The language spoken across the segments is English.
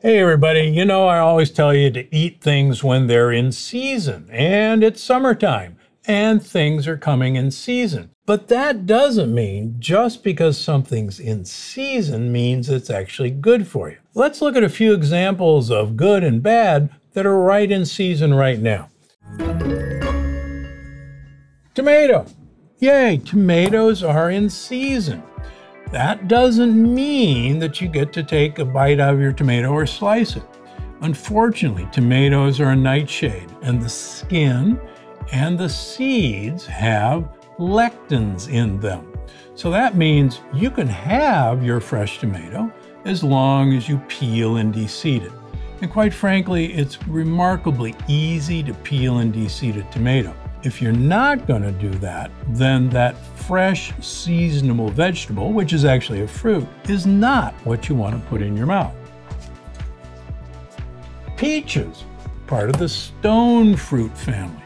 Hey everybody, you know I always tell you to eat things when they're in season, and it's summertime, and things are coming in season. But that doesn't mean just because something's in season means it's actually good for you. Let's look at a few examples of good and bad that are right in season right now. Tomato. Yay, tomatoes are in season. That doesn't mean that you get to take a bite out of your tomato or slice it. Unfortunately, tomatoes are a nightshade, and the skin and the seeds have lectins in them. So that means you can have your fresh tomato as long as you peel and de-seed it. And quite frankly, it's remarkably easy to peel and de-seed a tomato. If you're not going to do that, then that fresh, seasonable vegetable, which is actually a fruit, is not what you want to put in your mouth. Peaches, part of the stone fruit family.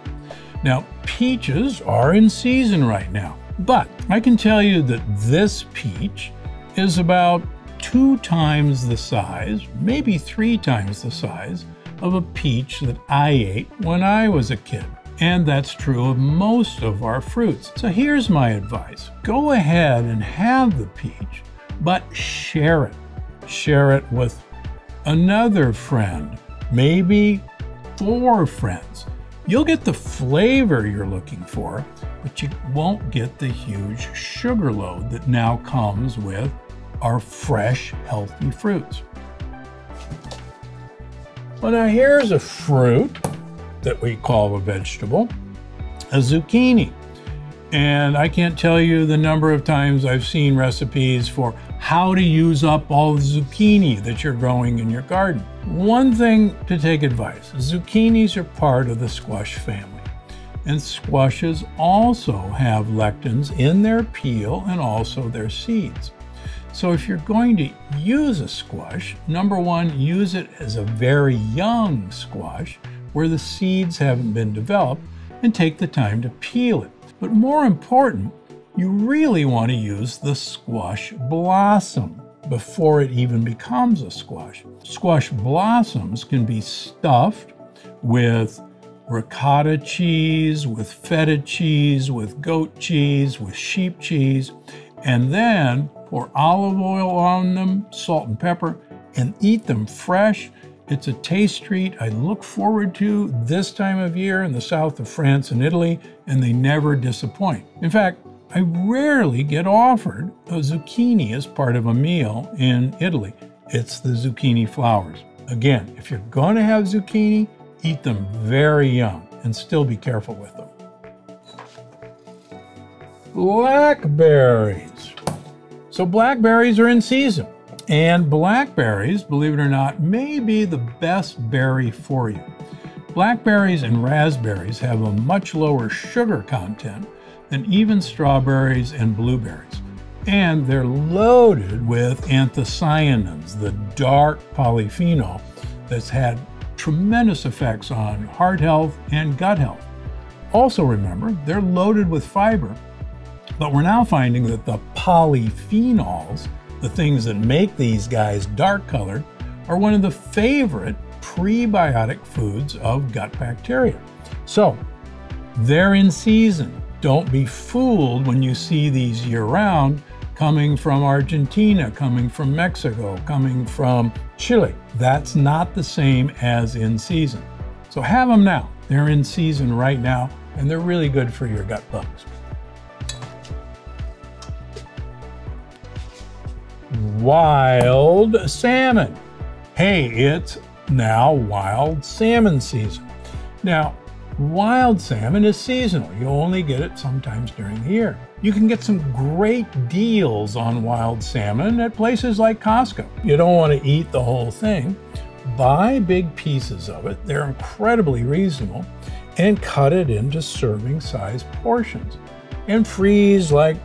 Now, peaches are in season right now, but I can tell you that this peach is about 2 times the size, maybe 3 times the size of a peach that I ate when I was a kid. And that's true of most of our fruits. So here's my advice. Go ahead and have the peach, but share it. Share it with another friend, maybe 4 friends. You'll get the flavor you're looking for, but you won't get the huge sugar load that now comes with our fresh, healthy fruits. Well, now here's a fruit that we call a vegetable, a zucchini. And I can't tell you the number of times I've seen recipes for how to use up all the zucchini that you're growing in your garden. One thing to take advice, zucchinis are part of the squash family. And squashes also have lectins in their peel and also their seeds. So if you're going to use a squash, number one, use it as a very young squash where the seeds haven't been developed, and take the time to peel it. But more important, you really want to use the squash blossom before it even becomes a squash. Squash blossoms can be stuffed with ricotta cheese, with feta cheese, with goat cheese, with sheep cheese, and then pour olive oil on them, salt and pepper, and eat them fresh. It's a taste treat I look forward to this time of year in the south of France and Italy, and they never disappoint. In fact, I rarely get offered a zucchini as part of a meal in Italy. It's the zucchini flowers. Again, if you're going to have zucchini, eat them very young and still be careful with them. Blackberries. So blackberries are in season. And blackberries, believe it or not, may be the best berry for you. Blackberries and raspberries have a much lower sugar content than even strawberries and blueberries. And they're loaded with anthocyanins, the dark polyphenol that's had tremendous effects on heart health and gut health. Also remember, they're loaded with fiber, but we're now finding that the polyphenols, the things that make these guys dark colored, are one of the favorite prebiotic foods of gut bacteria. So they're in season. Don't be fooled when you see these year-round coming from Argentina, coming from Mexico, coming from Chile. That's not the same as in season. So have them now. They're in season right now, and they're really good for your gut bugs. Wild salmon. Hey, it's now wild salmon season. Now, wild salmon is seasonal. You only get it sometimes during the year. You can get some great deals on wild salmon at places like Costco. You don't want to eat the whole thing. Buy big pieces of it. They're incredibly reasonable, and cut it into serving size portions and freeze like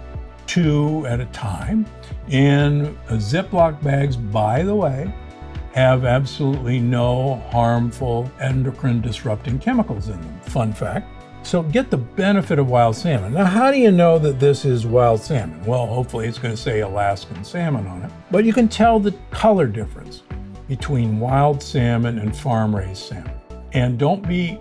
2 at a time in Ziploc bags. By the way, have absolutely no harmful endocrine disrupting chemicals in them. Fun fact. So get the benefit of wild salmon. Now, how do you know that this is wild salmon? Well, hopefully it's going to say Alaskan salmon on it, but you can tell the color difference. between wild salmon and farm-raised salmon. And don't be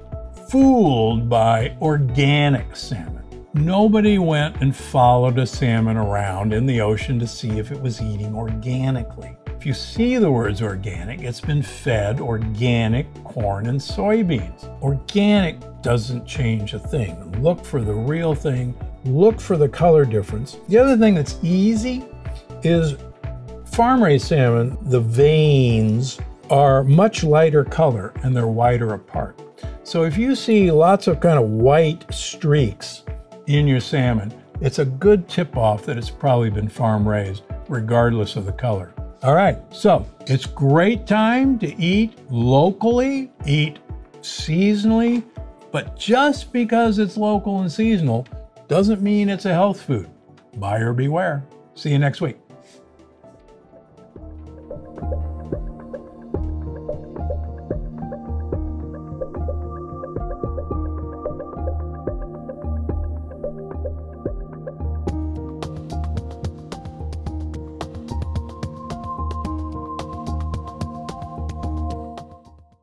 fooled by organic salmon. Nobody went and followed a salmon around in the ocean to see if it was eating organically. If you see the words organic, it's been fed organic corn and soybeans. Organic doesn't change a thing. Look for the real thing. Look for the color difference. The other thing that's easy is farm-raised salmon, the veins are much lighter color and they're wider apart. So if you see lots of kind of white streaks in your salmon, it's a good tip-off that it's probably been farm-raised, regardless of the color. All right, so it's great time to eat locally, eat seasonally, but just because it's local and seasonal doesn't mean it's a health food. Buyer beware. See you next week.